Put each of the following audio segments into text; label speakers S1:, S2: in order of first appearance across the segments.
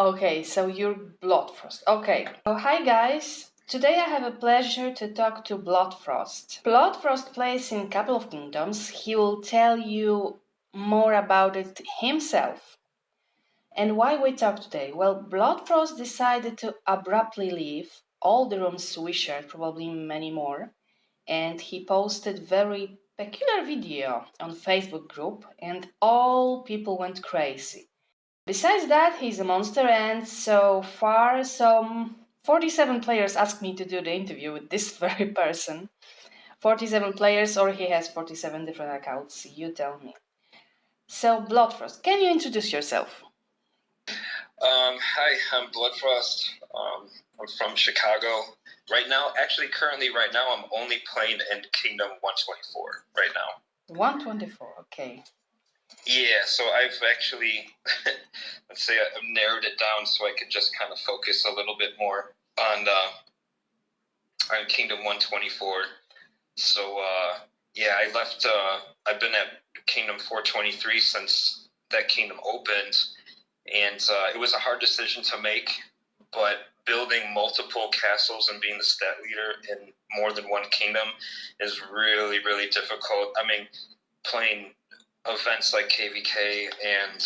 S1: Okay, so you're Bloodfrost. Okay. So hi guys. Today I have a pleasure to talk to Bloodfrost. Bloodfrost plays in a couple of kingdoms. He will tell you more about it himself. And why we talk today? Well, Bloodfrost decided to abruptly leave all the rooms we shared, probably many more, and he posted very peculiar video on Facebook group, and all people went crazy. Besides that, he's a monster, and so far, some 47 players asked me to do the interview with this very person. 47 players, or he has 47 different accounts, you tell me. So, Bloodfrost, can you introduce yourself?
S2: Hi, I'm Bloodfrost. I'm from Chicago. Currently right now, I'm only playing in Kingdom 124 right now.
S1: 124, okay.
S2: Yeah, so I've actually, let's say I've narrowed it down so I could just kind of focus a little bit more on Kingdom 124. So, yeah, I left, I've been at Kingdom 423 since that kingdom opened, and it was a hard decision to make, but building multiple castles and being the stat leader in more than one kingdom is really, really difficult. I mean, playing events like KVK and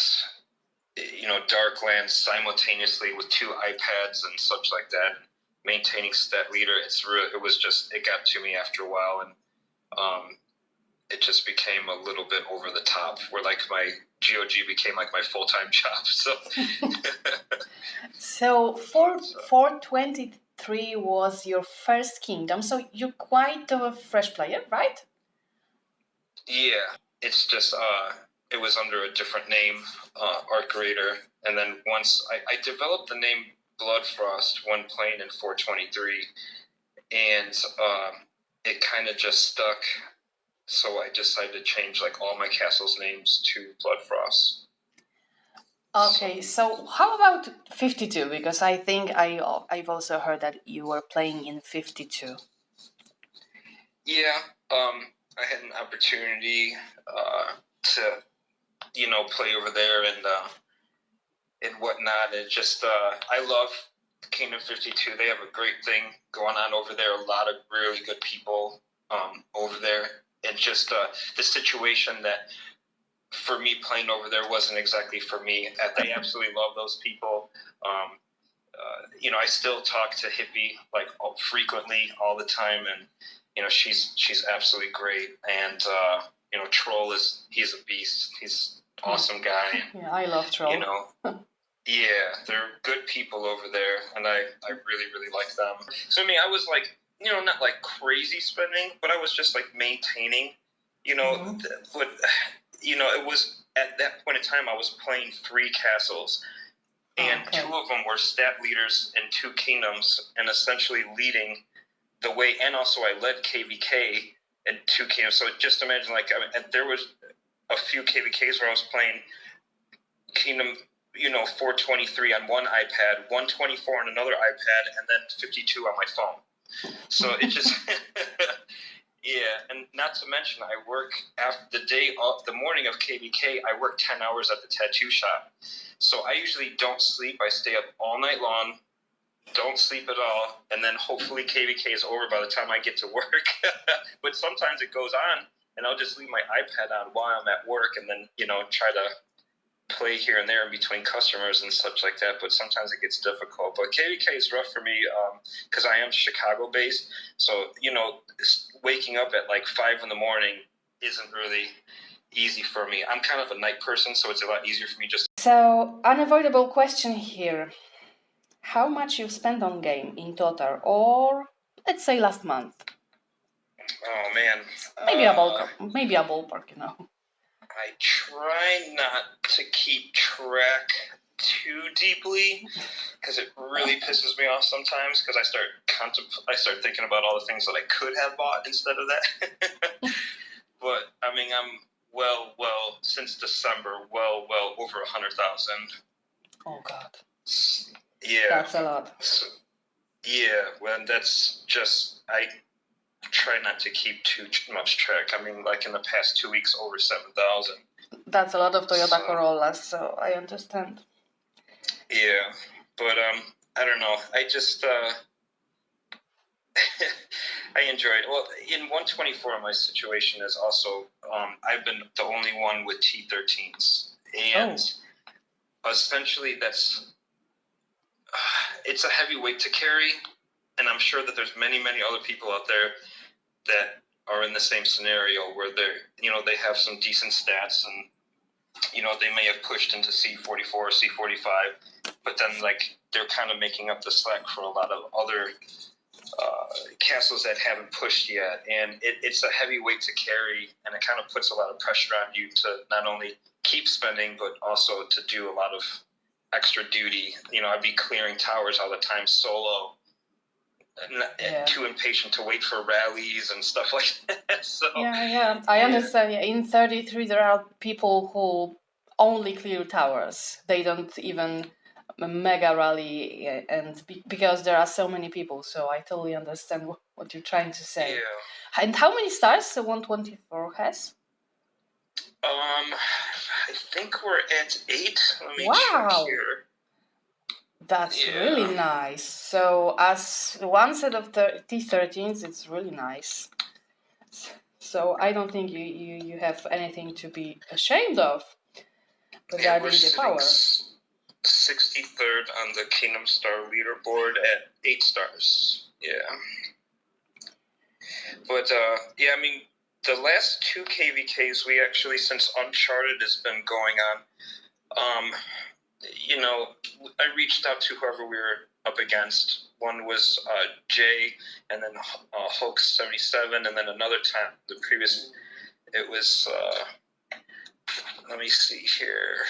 S2: Darklands simultaneously with 2 iPads and such like that, maintaining stat leader, it got to me after a while, and it just became a little bit over the top, where like my GOG became like my full-time job.
S1: So 423 was your first kingdom, so you're quite a fresh player, right?
S2: Yeah, it's just it was under a different name, Arc Raider, and then once I developed the name Bloodfrost when playing in 423, and it kind of just stuck. So I decided to change like all my castles' names to Bloodfrost.
S1: Okay, so how about 52? Because I think I've also heard that you were playing in 52.
S2: Yeah, I had an opportunity to play over there and whatnot. It just I love Kingdom 52. They have a great thing going on over there. A lot of really good people over there, and just the situation that for me playing over there wasn't exactly for me. I absolutely love those people. I still talk to Hippie like frequently, all the time, and she's absolutely great. And Troll he's a beast. He's an awesome guy.
S1: Yeah, I love Troll.
S2: Yeah, they're good people over there, and I really, really like them. So I mean, I was like, not like crazy spending, but I was just like maintaining, but it was at that point in time I was playing 3 castles, and 2 of them were stat leaders in 2 kingdoms, and essentially leading the way. And also I led KVK in 2 kingdoms. So just imagine, like, there was a few KVKs where I was playing Kingdom 423 on one iPad, 124 on another iPad, and then 52 on my phone. So it just, yeah. And not to mention, I work after the morning of KVK, I work 10 hours at the tattoo shop. So I usually don't sleep. I stay up all night long, don't sleep at all, and then hopefully KVK is over by the time I get to work. But sometimes it goes on, and I'll just leave my iPad on while I'm at work, and then, try to play here and there in between customers and such like that. But sometimes it gets difficult. But KVK is rough for me because I am Chicago based, so waking up at like 5 in the morning isn't really easy for me. I'm kind of a night person, so it's a lot easier for me just.
S1: So, unavoidable question here. How much you've spent on game in total, or let's say last month?
S2: Oh man,
S1: maybe a ballpark,
S2: I try not to keep track too deeply because it really pisses me off sometimes, because I start thinking about all the things that I could have bought instead of that. But I mean, I'm well since December, well over 100,000.
S1: Oh God.
S2: Yeah.
S1: That's a lot.
S2: So, yeah, well, that's just, I try not to keep too much track. I mean, like in the past 2 weeks, over 7,000.
S1: That's a lot of Toyota Corollas, so I understand.
S2: Yeah, but I don't know. I just I enjoyed. Well, in 124, my situation is also I've been the only one with T13s, and essentially that's it's a heavy weight to carry, and I'm sure that there's many other people out there that are in the same scenario where they have some decent stats and they may have pushed into C44 or C45, but then they're kind of making up the slack for a lot of other castles that haven't pushed yet, and it's a heavy weight to carry, and it kind of puts a lot of pressure on you to not only keep spending but also to do a lot of extra duty. I'd be clearing towers all the time solo, and too impatient to wait for rallies and stuff like that. So
S1: I understand. Yeah, in 33 there are people who only clear towers. They don't even mega rally, and because there are so many people. So I totally understand what you're trying to say.
S2: Yeah.
S1: And how many stars the 124 has?
S2: I think we're at 8. Let me check here.
S1: That's really nice. So as one set of T13s, it's really nice. So I don't think you have anything to be ashamed of regarding the power.
S2: 63rd on the Kingdom Star leaderboard at 8 stars. Yeah. But I mean, the last 2 KVKs we actually, since Uncharted has been going on, I reached out to whoever we were up against. One was Jay, and then Hulk 77, and then another time, the previous, it was, let me see here,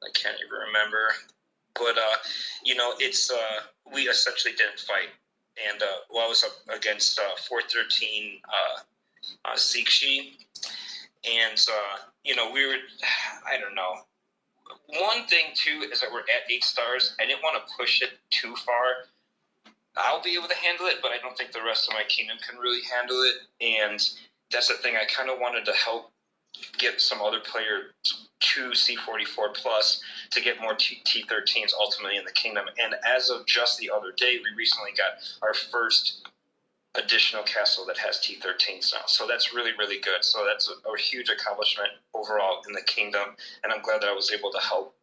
S2: I can't even remember, but, it's, we essentially didn't fight, and, I was up against 413 Sikshi, and, we were, I don't know. One thing, too, is that we're at 8 stars. I didn't want to push it too far. I'll be able to handle it, but I don't think the rest of my kingdom can really handle it. And that's the thing. I kind of wanted to help get some other players to C44 plus to get more T13s ultimately in the kingdom. And as of just the other day, we recently got our first additional castle that has T13s now. So that's really, really good. So that's a huge accomplishment overall in the kingdom. And I'm glad that I was able to help,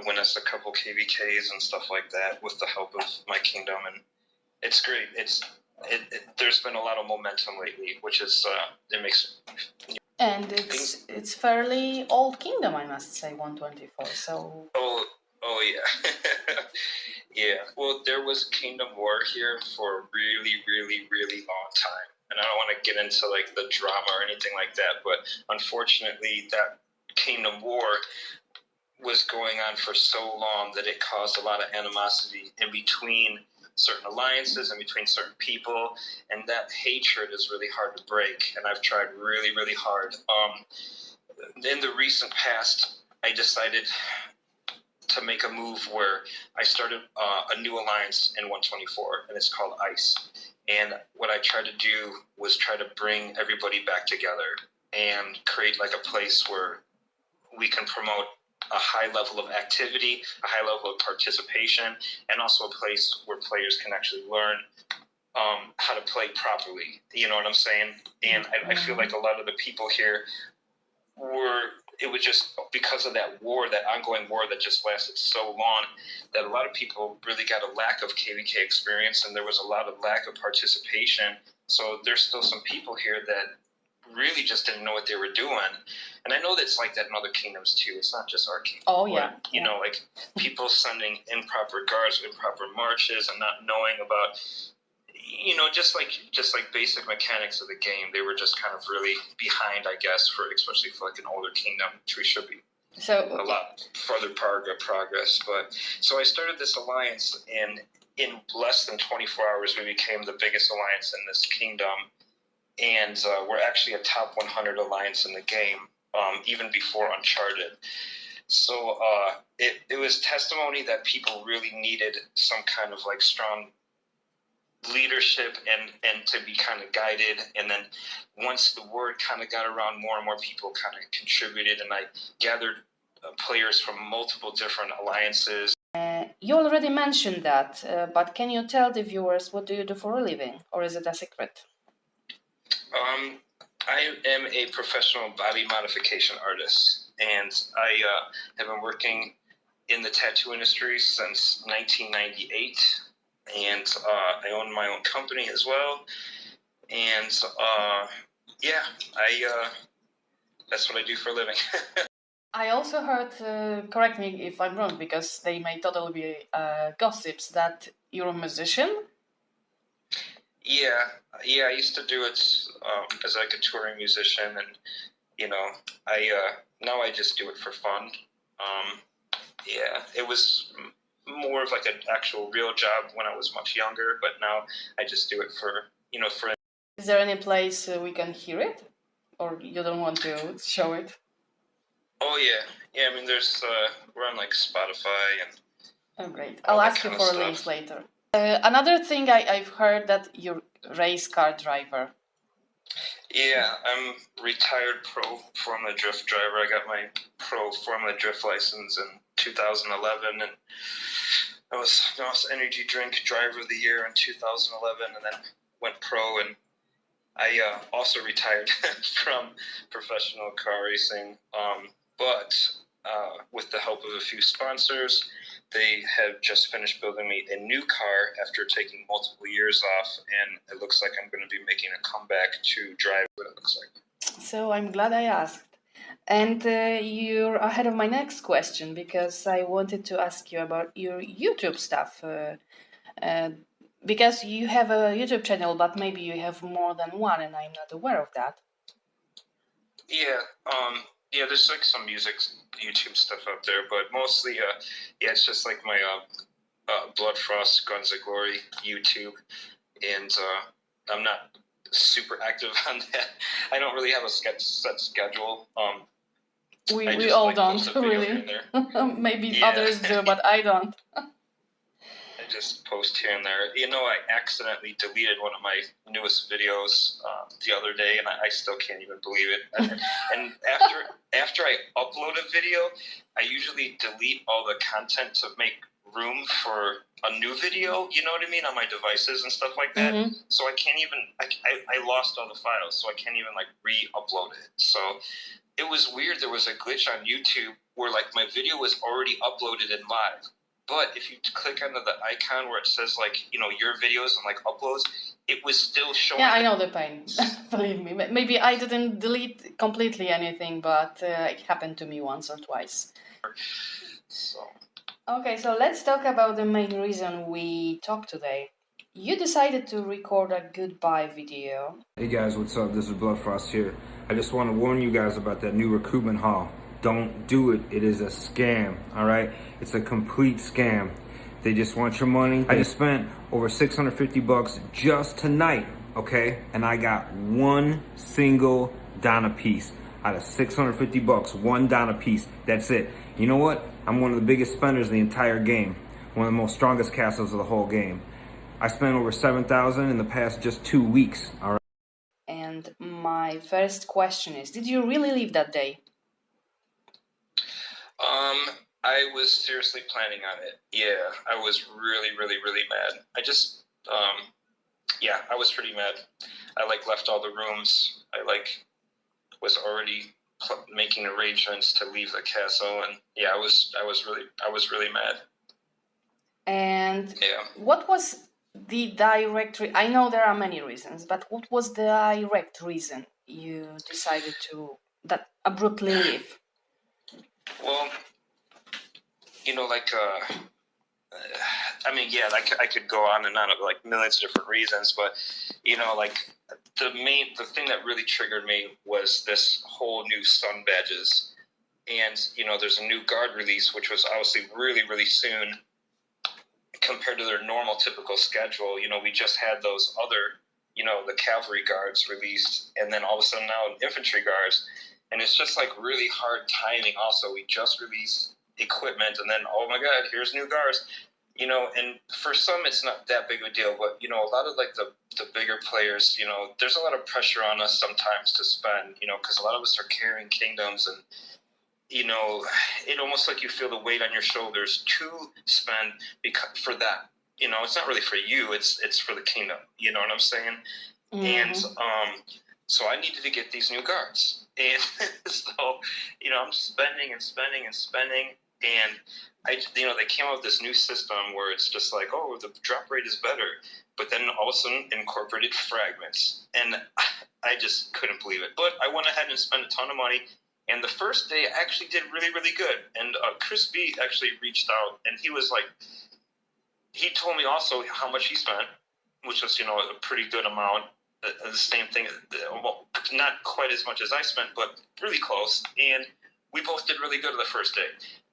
S2: win us a couple KVKs and stuff like that with the help of my kingdom. And it's great. There's been a lot of momentum lately, which is, it makes...
S1: And it's fairly old kingdom, I must say, 124, so...
S2: Oh yeah. Yeah. Well, there was Kingdom War here for a really, really, really long time. And I don't want to get into the drama or anything like that, but unfortunately that Kingdom War was going on for so long that it caused a lot of animosity in between certain alliances and between certain people, and that hatred is really hard to break, and I've tried really, really hard. In the recent past, I decided to make a move where I started a new alliance in 124, and it's called ICE. And what I tried to do was try to bring everybody back together and create a place where we can promote a high level of activity, a high level of participation, and also a place where players can actually learn how to play properly. You know what I'm saying? And I feel like a lot of the people here it was just because of that war, that ongoing war that just lasted so long, that a lot of people really got a lack of KVK experience, and there was a lot of lack of participation. So there's still some people here that really just didn't know what they were doing. And I know that it's like that in other kingdoms too. It's not just our kingdom.
S1: Oh, yeah.
S2: But, people sending improper guards, improper marches, and not knowing about, just like basic mechanics of the game. They were just kind of really behind, I guess, especially for an older kingdom, which we should be a lot further progress. But so I started this alliance, and in less than 24 hours, we became the biggest alliance in this kingdom. And we're actually a top 100 alliance in the game, even before Uncharted. So it was testimony that people really needed some kind of strong leadership and to be kind of guided. And then once the word kind of got around, more and more people kind of contributed, and I gathered players from multiple different alliances.
S1: You already mentioned that, but can you tell the viewers what do you do for a living, or is it a secret?
S2: I am a professional body modification artist, and I have been working in the tattoo industry since 1998, and I own my own company as well. And yeah, that's what I do for a living.
S1: I also heard, correct me if I'm wrong, because they may totally be gossips, that you're a musician?
S2: Yeah, I used to do it as like a touring musician, and you know, now I just do it for fun. Yeah, it was more of like an actual real job when I was much younger, but now I just do it for for.
S1: Is there any place we can hear it, or you don't want to show it?
S2: Oh yeah. I mean, there's we're on like Spotify and.
S1: Oh great! I'll ask you for links later. Another thing I've heard that you're a race car driver.
S2: Yeah, I'm retired pro Formula Drift driver. I got my pro Formula Drift license in 2011, and I was NOS Energy Drink Driver of the Year in 2011, and then went pro, and I also retired from professional car racing, but with the help of a few sponsors, they have just finished building me a new car after taking multiple years off, and it looks like I'm going to be making a comeback to drive what it looks like. So
S1: I'm glad I asked. And you're ahead of my next question, because I wanted to ask you about your YouTube stuff. Because you have a YouTube channel, but maybe you have more than one, and I'm not aware of that.
S2: Yeah, there's like some music YouTube stuff out there, but mostly, it's just like my LØØDFRØST Guns of Glory YouTube, and I'm not super active on that. I don't really have a set schedule.
S1: We all don't, really. Maybe others do, but I don't.
S2: I just post here and there. I accidentally deleted one of my newest videos the other day, and I still can't even believe it. And after I upload a video, I usually delete all the content to make room for a new video, you know what I mean, on my devices and stuff like that. Mm-hmm. So I can't even, I lost all the files, so I can't even like re-upload it. So it was weird. There was a glitch on YouTube where like my video was already uploaded and live. But if you click onto the icon where it says like, your videos and like uploads, it was still showing. Yeah,
S1: I know the pain. Believe me. Maybe I didn't delete completely anything, but it happened to me once or twice.
S2: So.
S1: Okay, so let's talk about the main reason we talked today. You decided to record a goodbye video.
S3: Hey guys, what's up? This is LØØDFRØST here. I just want to warn you guys about that new recruitment haul. Don't do it. It is a scam, all right? It's a complete scam. They just want your money. I just spent over 650 bucks just tonight, okay? And I got one single Donna piece out of 650 bucks, one Donna piece. That's it. You know what? I'm one of the biggest spenders in the entire game. One of the most strongest castles of the whole game. I spent over 7,000 in the past just 2 weeks, all right?
S1: And my first question is, did you really leave that day?
S2: I was seriously planning on it. Yeah, I was really, really, really mad. I just, I was pretty mad. I left all the rooms. I was already making arrangements to leave the castle, and yeah, I was really mad.
S1: And what was the direct? I know there are many reasons, but what was the direct reason you decided to abruptly leave?
S2: Well, I could go on and on of like millions of different reasons, but the thing that really triggered me was this whole new Sun badges, and there's a new guard release, which was obviously really, really soon compared to their normal typical schedule. We just had those other, the cavalry guards released, and then all of a sudden now infantry guards, and it's just like really hard timing. Also, we just released equipment, and then oh my god, here's new guards, and for some it's not that big of a deal, but a lot of like the bigger players, there's a lot of pressure on us sometimes to spend, because a lot of us are carrying kingdoms, and you know, it almost like you feel the weight on your shoulders to spend for that. You know, it's not really for you, it's for the kingdom. You know what I'm saying? And so I needed to get these new guards. And so, you know, I'm spending and spending and spending. And they came up with this new system where it's just like, oh, the drop rate is better. But then all of a sudden incorporated fragments. And I just couldn't believe it. But I went ahead and spent a ton of money. And the first day I actually did really, really good. And Chris B actually reached out, and he was like, he told me also how much he spent, which was, you know, a pretty good amount. The same thing, well, not quite as much as I spent, but really close. And we both did really good the first day.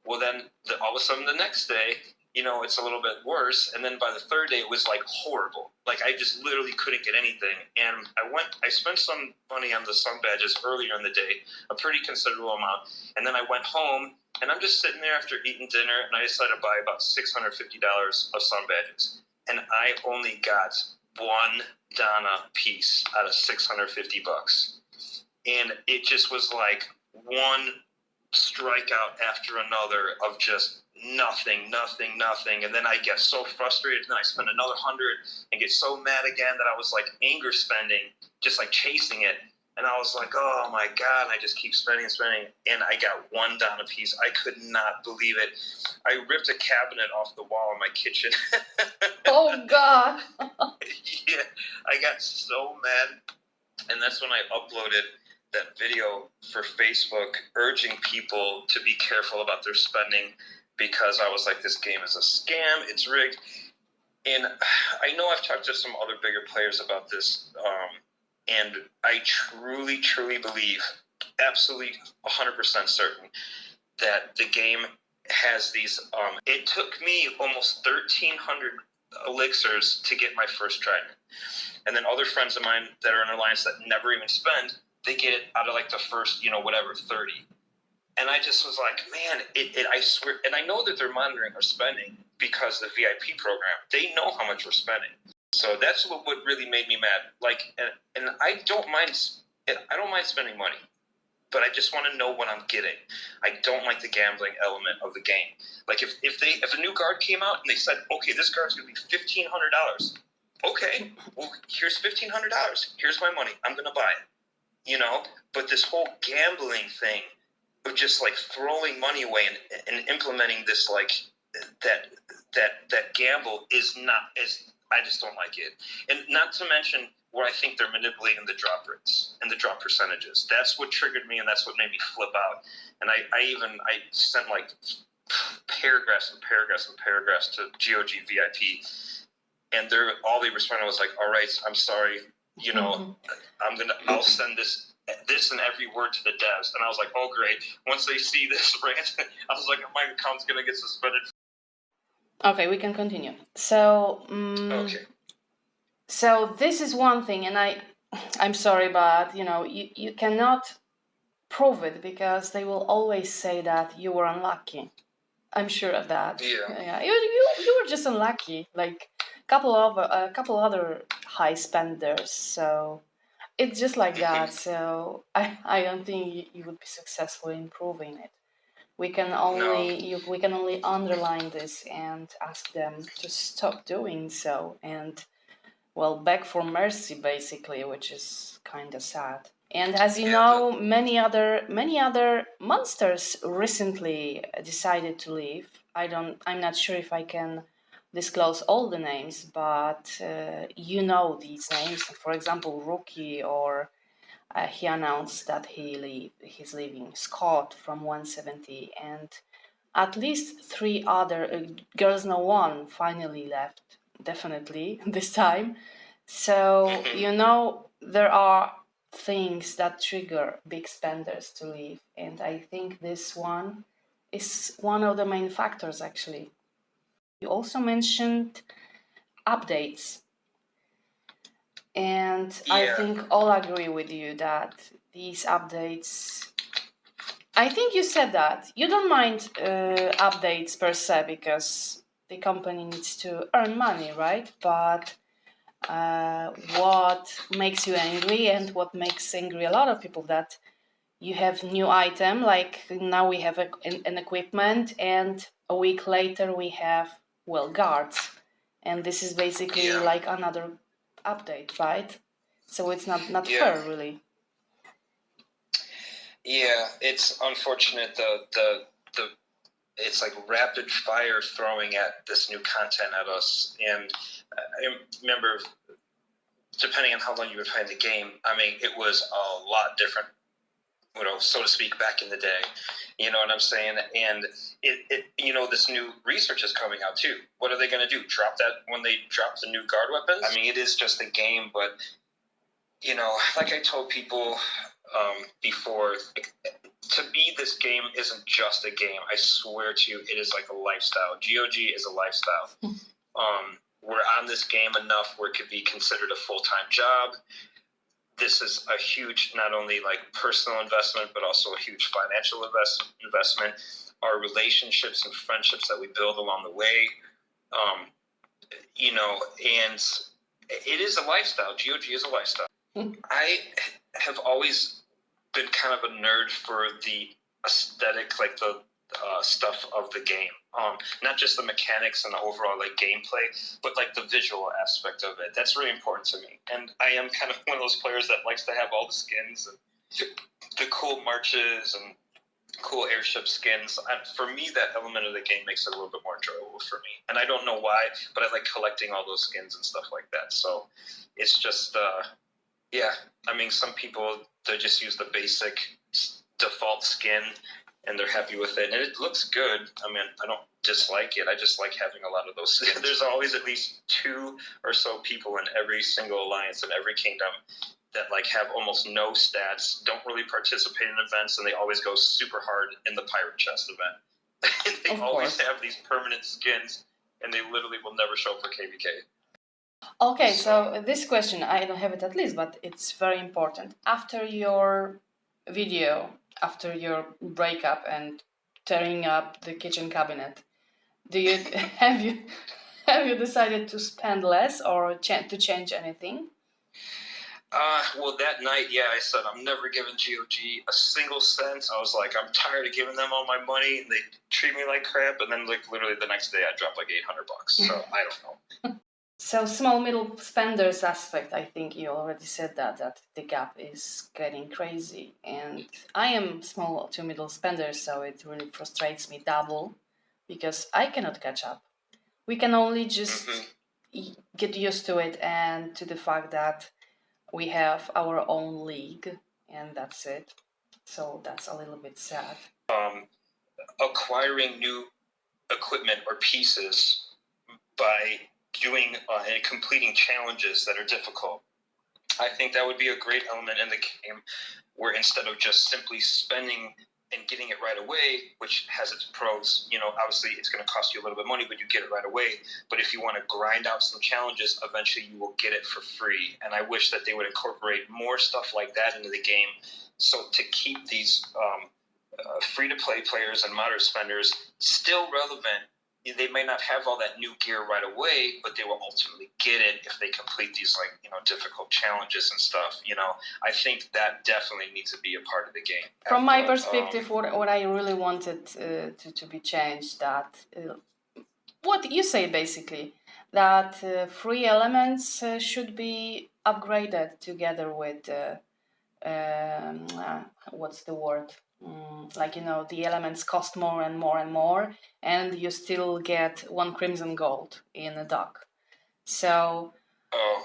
S2: Well, then all of a sudden the next day, you know, it's a little bit worse. And then by the third day, it was like horrible. Like I just literally couldn't get anything. And I spent some money on the sun badges earlier in the day, a pretty considerable amount. And then I went home, and I'm just sitting there after eating dinner, and I decided to buy about $650 of sun badges. And I only got one Donna piece out of $650. And it just was like one strikeout after another of just nothing. And then I get so frustrated, and I spend another 100 and get so mad again that I was like anger spending, just like chasing it. And I was like, oh my God, and I just keep spending, and I got one Donna piece. I could not believe it. I ripped a cabinet off the wall in my kitchen.
S1: Oh God.
S2: Yeah, I got so mad. And that's when I uploaded that video for Facebook urging people to be careful about their spending, because I was like, this game is a scam, it's rigged. And I know I've talked to some other bigger players about this, and I truly, truly believe, absolutely 100% certain, that the game has these, it took me almost 1,300 elixirs to get my first trident. And then other friends of mine that are in Alliance that never even spend, they get it out of like the first, 30. And I just was like, man, I swear, and I know that they're monitoring our spending because of the VIP program. They know how much we're spending. So that's what really made me mad. Like, and I don't mind spending money, but I just want to know what I'm getting. I don't like the gambling element of the game. Like if a new guard came out and they said, okay, this guard's going to be $1,500. Okay, well, here's $1,500. Here's my money. I'm going to buy it. But this whole gambling thing of just like throwing money away and implementing this like that gamble is not as, I just don't like it. And not to mention where I think they're manipulating the drop rates and the drop percentages. That's what triggered me, and that's what made me flip out. And I sent like paragraphs and paragraphs and paragraphs to GOG VIP, and all they responded was like, all right, I'm sorry, I'll send this and every word to the devs. And I was like, oh great, once they see this rant, I was like, my account's gonna get suspended.
S1: Okay, we can continue. So
S2: okay.
S1: So this is one thing, and I'm sorry, but you cannot prove it, because they will always say that you were unlucky. I'm sure of that.
S2: Yeah.
S1: You were just unlucky, like a couple other high spenders. So it's just like that. So I don't think you would be successful in proving it. We can only underline this and ask them to stop doing so, and beg for mercy, basically, which is kind of sad. And as you know, many other monsters recently decided to leave. I'm not sure if I can disclose all the names, but these names. For example, Rookie, or he announced that he's leaving. Scott from 170, and at least 3 other Girls No One finally left. Definitely this time. So there are things that trigger big spenders to leave, and I think this one is one of the main factors, actually. You also mentioned updates, and I think all agree with you that these updates, I think you said that you don't mind updates per se, because the company needs to earn money, right? But what makes you angry, and what makes angry a lot of people, that you have new item, like now we have an equipment, and a week later we have, well, guards. And this is basically like another update, right? So it's not fair, really.
S2: Yeah, it's unfortunate. It's like rapid fire throwing at this new content at us. And I remember, depending on how long you were playing the game, I mean, it was a lot different, so to speak, back in the day. You know what I'm saying? And this new research is coming out too. What are they going to do? Drop that when they drop the new guard weapons? I mean, it is just a game, but like I told people before, to me, this game isn't just a game. I swear to you, it is like a lifestyle. GOG is a lifestyle. We're on this game enough where it could be considered a full-time job. This is a huge, not only like personal investment, but also a huge financial investment. Our relationships and friendships that we build along the way, and it is a lifestyle. GOG is a lifestyle. I have always been kind of a nerd for the aesthetic, like the stuff of the game. Not just the mechanics and the overall like gameplay, but like the visual aspect of it. That's really important to me. And I am kind of one of those players that likes to have all the skins and the cool marches and cool airship skins. For me, that element of the game makes it a little bit more enjoyable for me. And I don't know why, but I like collecting all those skins and stuff like that. So it's just, I mean, some people, they just use the basic default skin and they're happy with it. And it looks good. I mean, I don't dislike it. I just like having a lot of those. There's always at least 2 or so people in every single alliance in every kingdom that like have almost no stats, don't really participate in events, and they always go super hard in the pirate chest event. They always have these permanent skins, and they literally will never show up for KVK.
S1: Okay, so this question, I don't have it at least, but it's very important. After your video, after your breakup and tearing up the kitchen cabinet, do you have you decided to spend less or to change anything?
S2: Well, that night, I said I'm never giving GOG a single cent. I was like, I'm tired of giving them all my money, and they treat me like crap. And then, like, literally the next day, I dropped like $800. So I don't know.
S1: So small middle spenders aspect, I think you already said that the gap is getting crazy, and I am small to middle spender, so it really frustrates me double because I cannot catch up. We can only just get used to it and to the fact that we have our own league, and that's it. So that's a little bit sad.
S2: Acquiring new equipment or pieces by doing and completing challenges that are difficult. I think that would be a great element in the game where instead of just simply spending and getting it right away, which has its pros, obviously it's going to cost you a little bit of money, but you get it right away. But if you want to grind out some challenges, eventually you will get it for free. And I wish that they would incorporate more stuff like that into the game. So to keep these free-to-play players and moderate spenders still relevant, they may not have all that new gear right away, but they will ultimately get it if they complete these difficult challenges and stuff. I think that definitely needs to be a part of the game.
S1: From my perspective, what I really wanted to be changed, that what you say basically, that free elements should be upgraded together with what's the word? The elements cost more and more and more, and you still get 1 crimson gold in a dock. So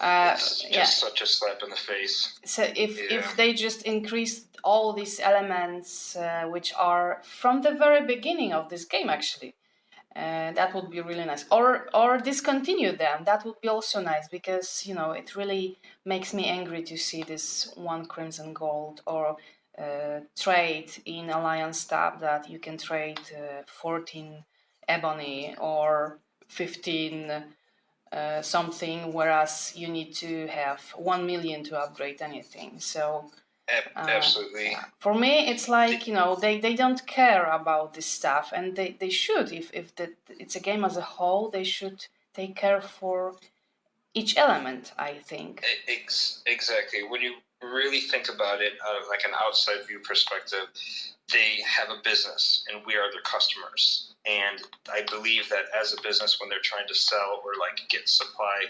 S2: it's just such a slap in the face.
S1: So if they just increase all these elements, which are from the very beginning of this game, actually, that would be really nice. Or discontinue them. That would be also nice, because it really makes me angry to see this 1 crimson gold or trade in Alliance tab that you can trade 14 ebony or 15 something, whereas you need to have 1 million to upgrade anything. So
S2: absolutely.
S1: For me, it's like they don't care about this stuff, and they should. If it's a game as a whole, they should take care for each element, I think.
S2: Exactly. When you really think about it out of like an outside view perspective, they have a business and we are their customers. And I believe that as a business, when they're trying to sell or like get supply,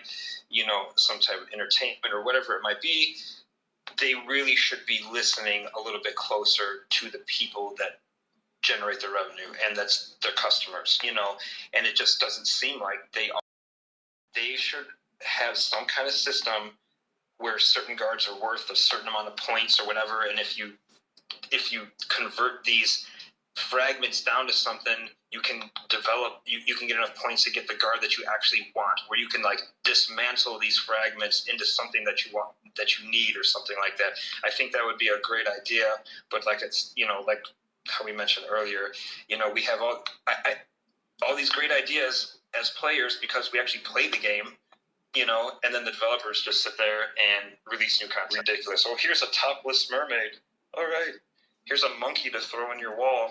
S2: you know, some type of entertainment or whatever it might be, they really should be listening a little bit closer to the people that generate the revenue, and that's their customers, you know. And it just doesn't seem like they should have some kind of system where certain guards are worth a certain amount of points or whatever, and if you convert these fragments down to something, you can develop, you can get enough points to get the guard that you actually want, where you can like dismantle these fragments into something that you want, that you need, or something like that. I think that would be a great idea, but like it's, you know, like how we mentioned earlier, you know, we have all these great ideas as players because we actually play the game, you know, and then the developers just sit there and release new content. Ridiculous. Oh, here's a topless mermaid. All right. Here's a monkey to throw in your wall.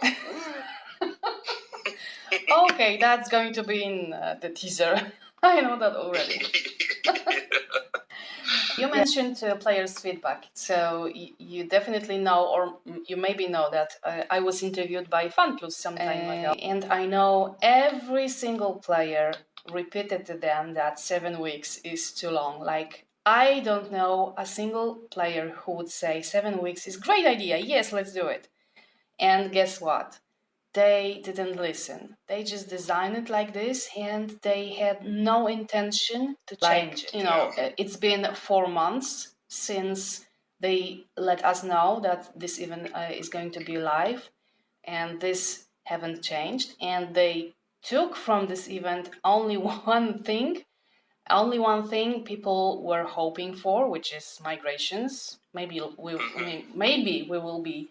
S1: Okay, that's going to be in the teaser. I know that already. You mentioned players' feedback, so you definitely know, or you maybe know that I was interviewed by FanPlus some time ago, and I know every single player repeated to them that 7 weeks is too long. Like, I don't know a single player who would say 7 weeks is a great idea, yes, let's do it. And guess what? They didn't listen. They just designed it like this, and they had no intention to change it. You know, it's been 4 months since they let us know that this event is going to be live, and this haven't changed. And they took from this event only one thing people were hoping for, which is migrations. Maybe we will be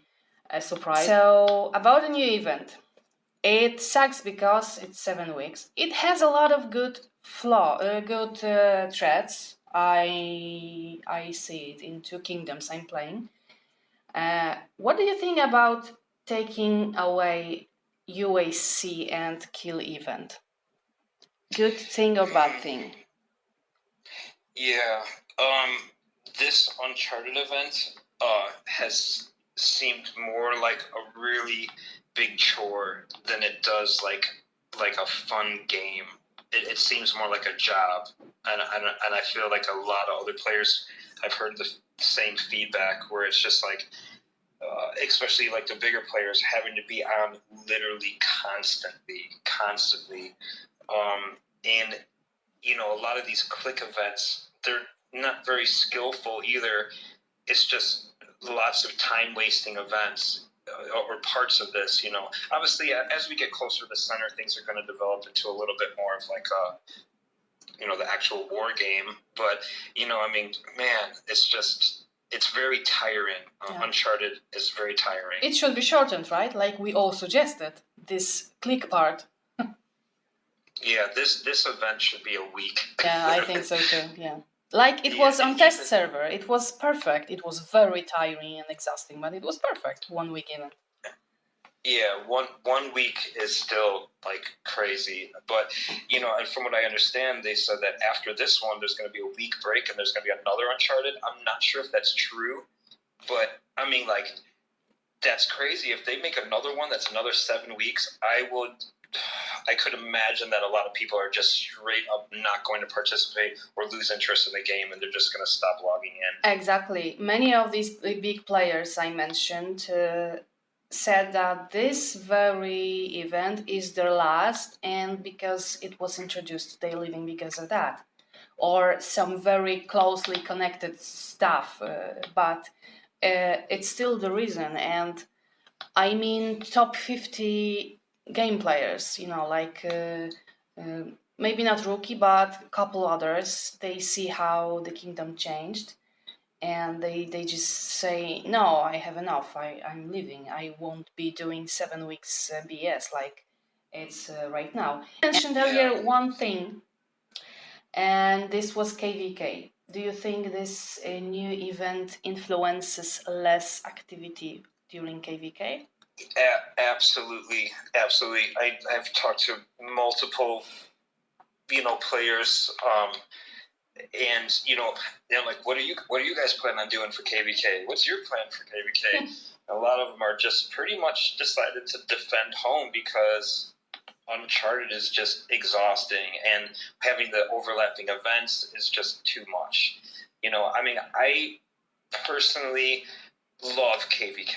S1: surprised. So about the new event, it sucks because it's 7 weeks. It has a lot of good threads. I see it in 2 Kingdoms I'm playing. What do you think about taking away UAC and kill event? Good thing or bad thing?
S2: Yeah, this Uncharted event has seemed more like a really big chore than it does like a fun game. It seems more like a job, and I feel like a lot of other players, I've heard the same feedback where it's just like, especially like the bigger players having to be on literally constantly, and you know, a lot of these click events, they're not very skillful either. It's just lots of time wasting events. Or parts of this, you know. Obviously, as we get closer to the center, things are going to develop into a little bit more of like you know, the actual war game. But, you know, I mean, man, it's very tiring. Uncharted is very tiring.
S1: It should be shortened, right? Like we all suggested, this click part.
S2: Yeah, this event should be a week.
S1: Yeah, I think so too, yeah. Like it was on test server, it was perfect. It was very tiring and exhausting, but it was perfect. 1 week event.
S2: Yeah, one week is still like crazy, but you know, and from what I understand, they said that after this one, there's going to be a week break and there's going to be another Uncharted. I'm not sure if that's true, but I mean, like, that's crazy. If they make another one, that's another 7 weeks. I could imagine that a lot of people are just straight up not going to participate or lose interest in the game, and they're just going to stop logging in.
S1: Exactly. Many of these big players I mentioned said that this very event is their last, and because it was introduced, they're leaving because of that. Or some very closely connected stuff, but it's still the reason. And I mean, top 50 game players, you know, like maybe not Rookie, but a couple others, they see how the kingdom changed, and they just say, no, I have enough, I'm leaving, I won't be doing 7 weeks BS like it's right now. I mentioned earlier one thing, and this was KVK. Do you think this new event influences less activity during KVK?
S2: Absolutely. I've talked to multiple, you know, players, And I'm like, what are you guys planning on doing for KVK? What's your plan for KVK? A lot of them are just pretty much decided to defend home because Uncharted is just exhausting, and having the overlapping events is just too much. I personally love KVK.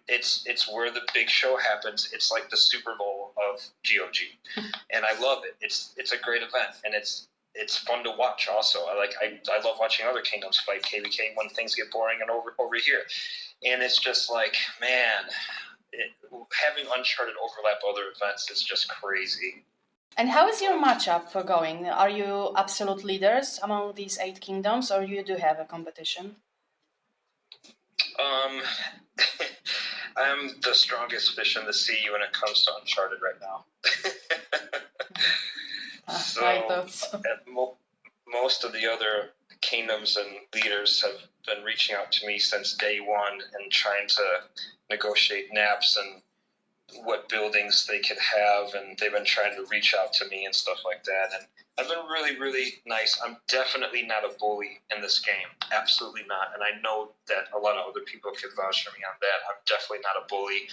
S2: It's where the big show happens. It's like the Super Bowl of GOG, and I love it. It's a great event, and it's fun to watch. Also, I love watching other kingdoms fight KVK when things get boring and over here, and it's just like, man, having Uncharted overlap other events is just crazy.
S1: And how is your matchup going? Are you absolute leaders among these 8 kingdoms, or you do have a competition?
S2: I'm the strongest fish in the sea when it comes to Uncharted right now. So,
S1: I thought so.
S2: Most of the other kingdoms and leaders have been reaching out to me since day one and trying to negotiate naps and what buildings they could have, and they've been trying to reach out to me and stuff like that. And I've been really, really nice. I'm definitely not a bully in this game. Absolutely not. And I know that a lot of other people could vouch for me on that. I'm definitely not a bully.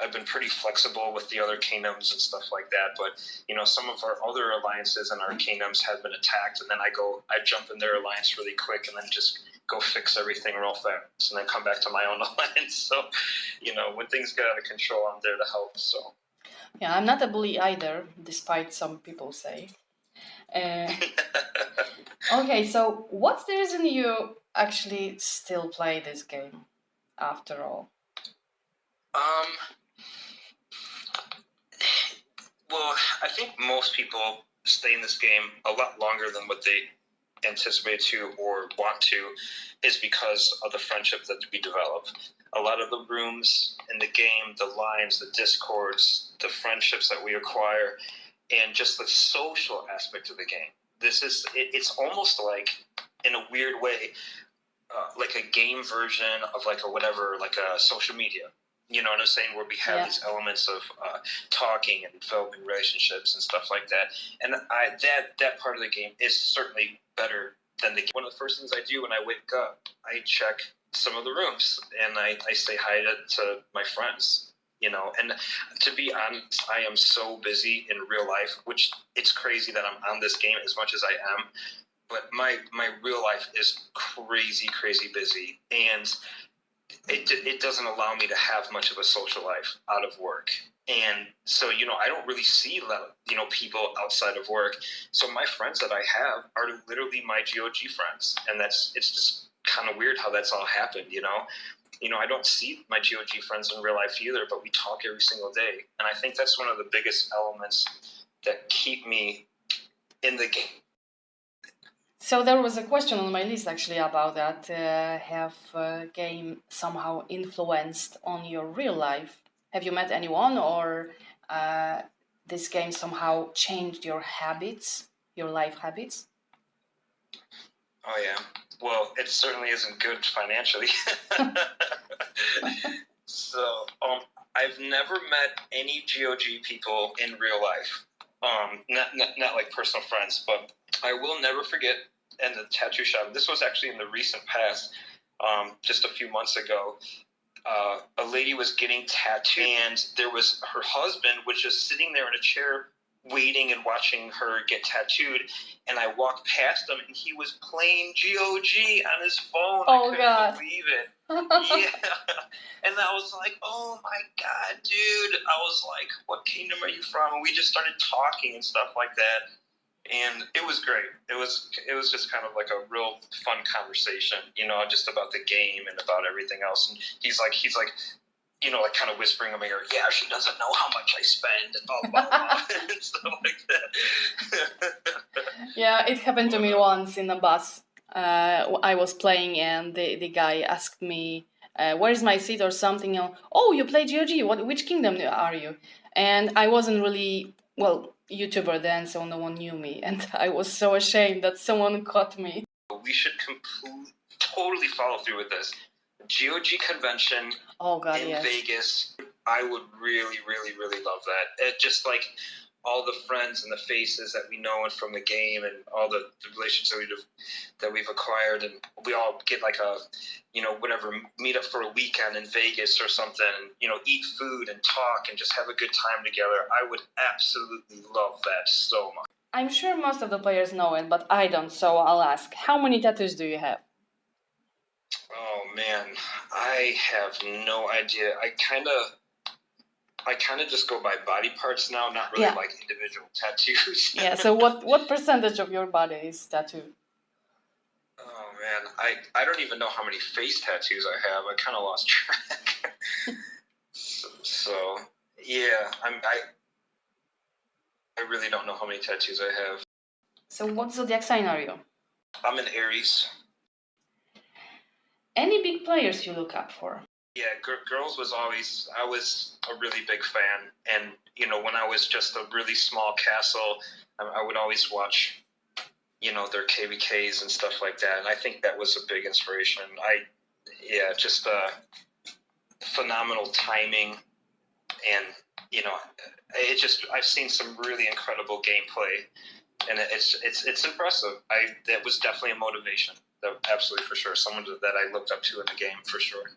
S2: I've been pretty flexible with the other kingdoms and stuff like that. But, some of our other alliances and our kingdoms have been attacked, and then I jump in their alliance really quick and then just go fix everything real fast and then come back to my own alliance. So, when things get out of control, I'm there to help. So.
S1: Yeah, I'm not a bully either, despite some people say. Okay, so what's the reason you actually still play this game after all?
S2: Well, I think most people stay in this game a lot longer than what they anticipate to or want to, is because of the friendship that we develop. A lot of the rooms in the game, the lines, the discords, the friendships that we acquire, and just the social aspect of the game. It's almost like, in a weird way, like a game version of like a social media. You know what I'm saying? Where we have these elements of talking and developing relationships and stuff like that. And that part of the game is certainly better than the game. One of the first things I do when I wake up, I check some of the rooms and I say hi to my friends. And to be honest, I am so busy in real life, which it's crazy that I'm on this game as much as I am. But my real life is crazy, crazy busy. And it doesn't allow me to have much of a social life out of work. And so, I don't really see, people outside of work. So my friends that I have are literally my GOG friends. And it's just kind of weird how that's all happened, I don't see my GOG friends in real life either, but we talk every single day. And I think that's one of the biggest elements that keep me in the game.
S1: So there was a question on my list actually about that. Have game somehow influenced on your real life? Have you met anyone, or this game somehow changed your habits, your life habits?
S2: Oh yeah. Well, it certainly isn't good financially. So, I've never met any GOG people in real life. Not like personal friends, but I will never forget in the tattoo shop. This was actually in the recent past, just a few months ago. A lady was getting tattooed, and her husband was just sitting there in a chair waiting and watching her get tattooed, and I walked past him and he was playing GOG on his phone.
S1: Oh,
S2: I
S1: God.
S2: couldn't believe it. Yeah. And I was like, oh my God, dude. I was like, what kingdom are you from? And we just started talking and stuff like that. And it was great. It was just kind of like a real fun conversation, just about the game and about everything else. And he's like, kind of whispering in my ear, yeah, she doesn't know how much I spend and blah, blah, blah, and stuff like that.
S1: Yeah, it happened to me once in a bus. I was playing and the guy asked me, where's my seat or something. Oh, you play GOG, which kingdom are you? And I wasn't really, YouTuber then, so no one knew me. And I was so ashamed that someone caught me.
S2: We should totally follow through with this. GOG convention in Vegas, I would really, really, really love that. It just like all the friends and the faces that we know and from the game and all the relations that we've acquired, and we all get like a, whatever, meet up for a weekend in Vegas or something, and, eat food and talk and just have a good time together. I would absolutely love that so much.
S1: I'm sure most of the players know it, but I don't, so I'll ask. How many tattoos do you have?
S2: Oh man, I have no idea. I kind of just go by body parts now, not really like individual tattoos.
S1: Yeah, so what percentage of your body is tattooed?
S2: Oh man, I don't even know how many face tattoos I have. I kind of lost track. so yeah, I really don't know how many tattoos I have.
S1: So what zodiac sign are you?
S2: I'm an Aries.
S1: Any big players you look up for?
S2: Yeah, girls was always, I was a really big fan. And, when I was just a really small castle, I would always watch, their KVKs and stuff like that. And I think that was a big inspiration. Just phenomenal timing. And, I've seen some really incredible gameplay. And it's impressive. That was definitely a motivation. Absolutely, for sure. Someone that I looked up to in the game, for sure.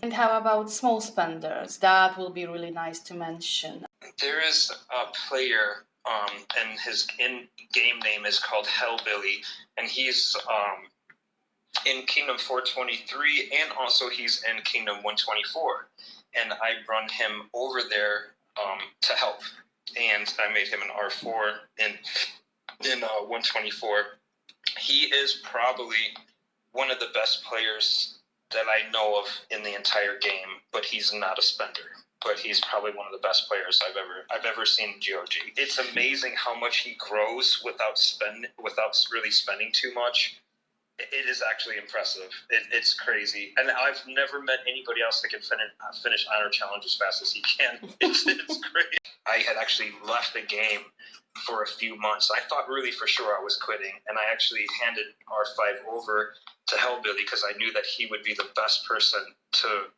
S1: And how about small spenders? That will be really nice to mention.
S2: There is a player, and his in-game name is called Hellbilly, and he's in Kingdom 423, and also he's in Kingdom 124. And I run him over there to help, and I made him an R4 in 124. He is probably one of the best players that I know of in the entire game, but he's not a spender. But he's probably one of the best players I've ever seen in GOG. It's amazing how much he grows without really spending too much. It is actually impressive. It's crazy, and I've never met anybody else that can finish honor challenge as fast as he can. It's great. I had actually left the game for a few months. I thought really for sure I was quitting, and I actually handed R5 over to Hellbilly because I knew that he would be the best person to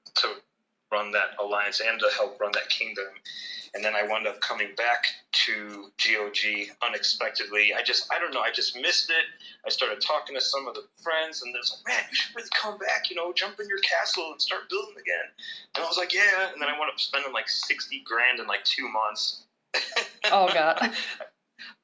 S2: run that alliance and to help run that kingdom. And then I wound up coming back to GOG unexpectedly. I don't know, I just missed it. I started talking to some of the friends, and they're like, man, you should really come back, jump in your castle and start building again. And I was like, yeah. And then I wound up spending like 60 grand in like 2 months.
S1: Oh, God.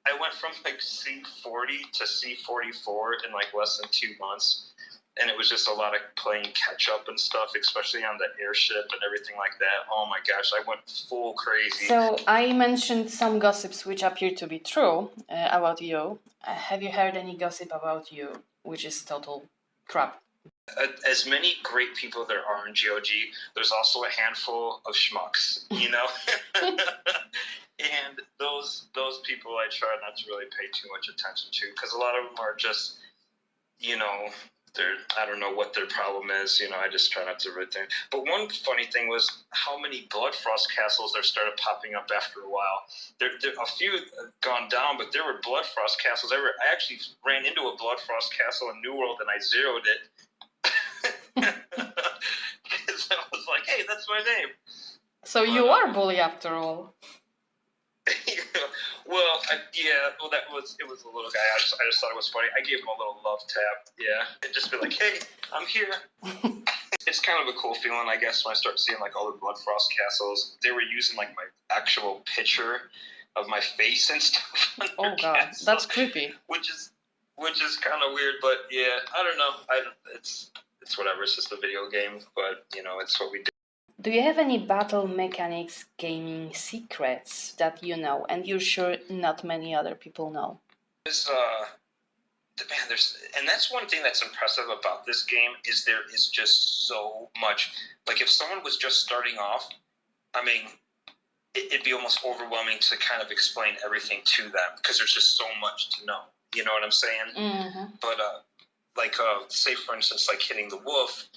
S2: I went from like C40 to C44 in like less than 2 months. And it was just a lot of playing catch up and stuff, especially on the airship and everything like that. Oh my gosh, I went full crazy.
S1: So I mentioned some gossips which appear to be true about you. Have you heard any gossip about you, which is total crap?
S2: As many great people there are in GOG, there's also a handful of schmucks, And those people I try not to really pay too much attention to, because a lot of them are just, I don't know what their problem is, I just try not to really think. But one funny thing was how many Bloodfrost castles there started popping up after a while. There a few have gone down, but there were Bloodfrost castles. I actually ran into a Bloodfrost castle in New World, and I zeroed it. Because I was like, hey, that's my name.
S1: So you are bully after all.
S2: It was a little guy. I just thought it was funny. I gave him a little love tap. Yeah, and just be like, hey, I'm here. It's kind of a cool feeling, I guess, when I start seeing like all the Bloodfrost castles. They were using like my actual picture of my face and stuff.
S1: Oh God, castles, that's creepy.
S2: Which is kind of weird, but yeah, I don't know. It's whatever. It's just a video game, but it's what we do.
S1: Do you have any battle mechanics gaming secrets that you know and you're sure not many other people know?
S2: And that's one thing that's impressive about this game is there is just so much. Like if someone was just starting off, I mean, it'd be almost overwhelming to kind of explain everything to them because there's just so much to know. You know what I'm saying?
S1: Mm-hmm.
S2: But say for instance, like hitting the wolf.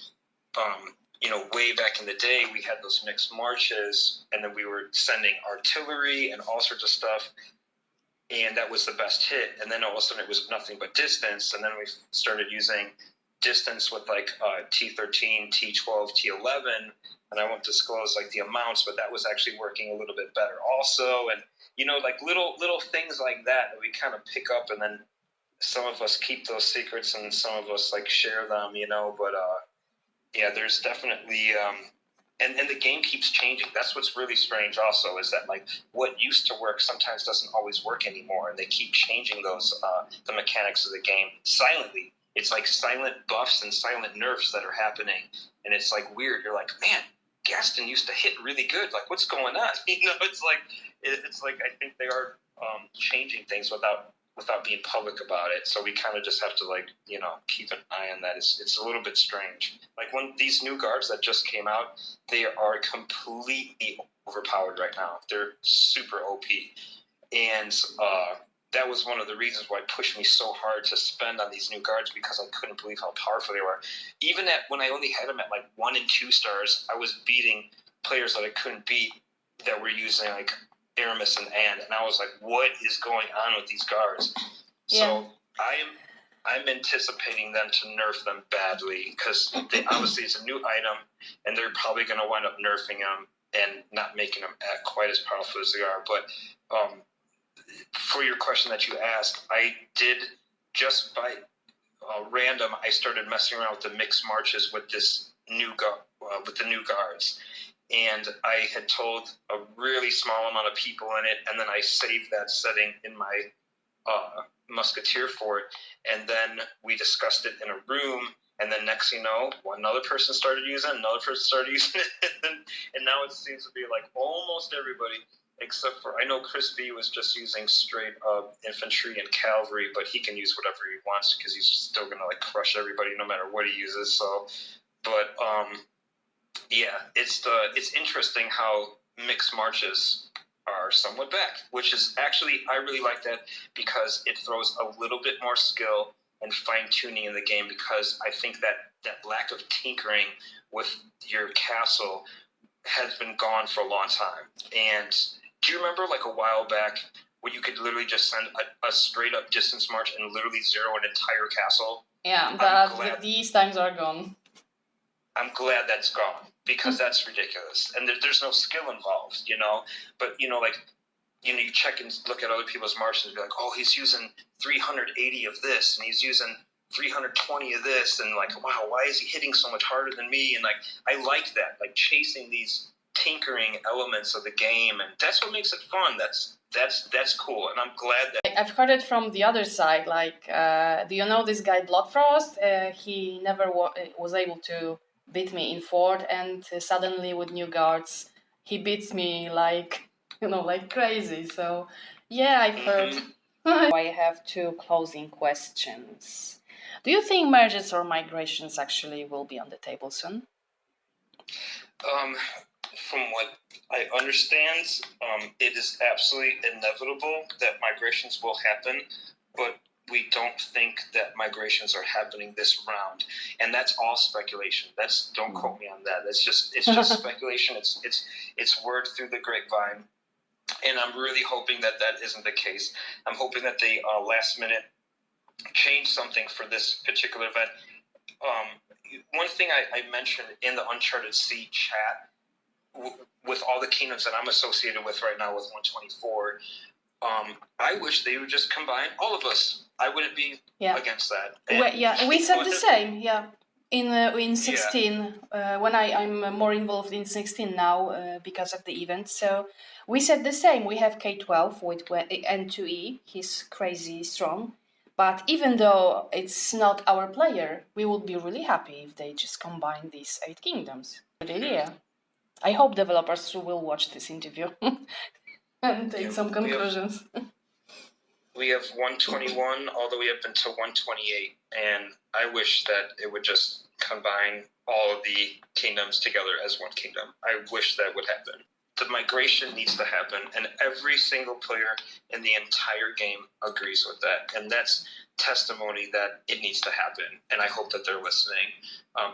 S2: Way back in the day, we had those mixed marches, and then we were sending artillery and all sorts of stuff, and that was the best hit. And then all of a sudden, it was nothing but distance, and then we started using distance with like T13, T12, T11, and I won't disclose like the amounts, but that was actually working a little bit better also. you know, like little things like that we kind of pick up, and then some of us keep those secrets and some of us like share them, you know. But yeah, there's definitely and the game keeps changing. That's what's really strange also, is that like what used to work sometimes doesn't always work anymore, and they keep changing those the mechanics of the game silently. It's like silent buffs and silent nerfs that are happening, and it's like weird. You're like, man, Gaston used to hit really good. Like, what's going on? You know, it's like I think they are changing things without being public about it. So we kind of just have to, like, you know, keep an eye on that. It's a little bit strange. Like when these new guards that just came out, they are completely overpowered right now. They're super OP, and that was one of the reasons why it pushed me so hard to spend on these new guards, because I couldn't believe how powerful they were. Even when I only had them at like 1 and 2 stars, I was beating players that I couldn't beat that were using like Aramis and I was like, what is going on with these guards? Yeah. So I'm anticipating them to nerf them badly, because obviously it's a new item, and they're probably going to wind up nerfing them and not making them quite as powerful as they are. But for your question that you asked, I did just by random. I started messing around with the mixed marches with this with the new guards, and I had told a really small amount of people in it, and then I saved that setting in my Musketeer fort, and then we discussed it in a room, and then next thing you know, another person started using it, another person started using it, and now it seems to be like almost everybody, except for, I know Chris B was just using straight up infantry and cavalry, but he can use whatever he wants because he's still going to like crush everybody no matter what he uses. So, but yeah, it's interesting how mixed marches are somewhat back, which is actually, I really like that, because it throws a little bit more skill and fine-tuning in the game, because I think that lack of tinkering with your castle has been gone for a long time. And do you remember like a while back where you could literally just send a straight-up distance march and literally zero an entire castle?
S1: Yeah, these times are gone.
S2: I'm glad that's gone, because that's ridiculous. And there's no skill involved, you know? But, you know, like, you know, you check and look at other people's marches and be like, oh, he's using 380 of this, and he's using 320 of this, and like, wow, why is he hitting so much harder than me? And like, I like that, like chasing these tinkering elements of the game, and that's what makes it fun. That's cool, and I'm glad that
S1: I've heard it from the other side. Like, do you know this guy LØØDFRØST? He never was able to beat me in fort, and suddenly with new guards, he beats me like, you know, like crazy. So yeah, I've heard. I have 2 closing questions. Do you think merges or migrations actually will be on the table soon?
S2: From what I understand, it is absolutely inevitable that migrations will happen, but we don't think that migrations are happening this round, and that's all speculation. Don't quote me on that. It's just speculation. It's word through the grapevine, and I'm really hoping that isn't the case. I'm hoping that they last minute change something for this particular event. One thing I mentioned in the Uncharted Sea chat, with all the kingdoms that I'm associated with right now with 124, I wish they would just combine all of us. I wouldn't be against that.
S1: And we said the same. Yeah, in 16, when I'm more involved in 16 now because of the event. So we said the same. We have K12 with N2E. He's crazy strong. But even though it's not our player, we would be really happy if they just combine these 8 kingdoms. Good idea. I hope developers will watch this interview and take some conclusions.
S2: We have 121 all the way up until 128, and I wish that it would just combine all of the kingdoms together as one kingdom. I wish that would happen. The migration needs to happen, and every single player in the entire game agrees with that, and that's testimony that it needs to happen, and I hope that they're listening.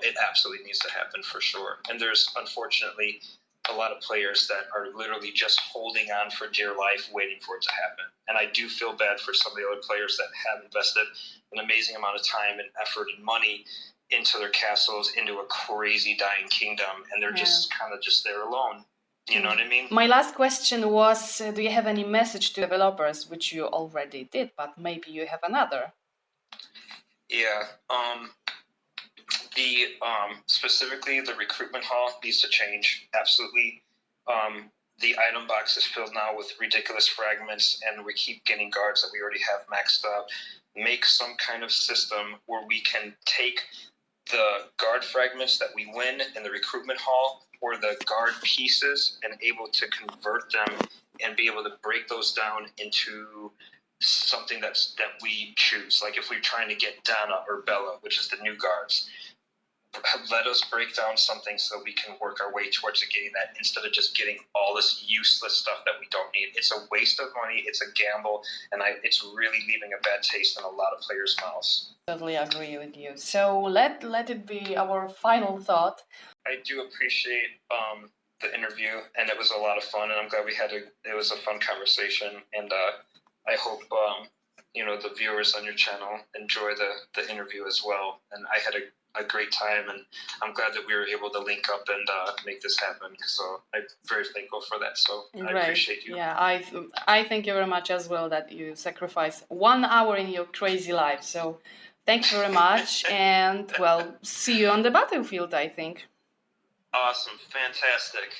S2: It absolutely needs to happen for sure. And there's, unfortunately, a lot of players that are literally just holding on for dear life, waiting for it to happen. And I do feel bad for some of the other players that have invested an amazing amount of time and effort and money into their castles, into a crazy dying kingdom, and they're just kind of just there alone. You know what I mean?
S1: My last question was, do you have any message to developers, which you already did, but maybe you have another?
S2: Yeah. Specifically the recruitment hall needs to change. Absolutely. The item box is filled now with ridiculous fragments, and we keep getting guards that we already have maxed out. Make some kind of system where we can take the guard fragments that we win in the recruitment hall or the guard pieces and able to convert them and be able to break those down into something that we choose. Like if we're trying to get Dana or Bella, which is the new guards, let us break down something so we can work our way towards getting that instead of just getting all this useless stuff that we don't need. It's a waste of money, it's a gamble, and it's really leaving a bad taste in a lot of players' mouths.
S1: Totally agree with you. So let it be our final thought.
S2: I do appreciate the interview, and it was a lot of fun, and I'm glad it was a fun conversation, and I hope the viewers on your channel enjoy the interview as well. And I had a great time, and I'm glad that we were able to link up and make this happen. So I'm very thankful for that. So I appreciate you.
S1: Yeah, I thank you very much as well that you sacrificed 1 hour in your crazy life. So thank you very much, and well, see you on the battlefield, I think.
S2: Awesome, fantastic.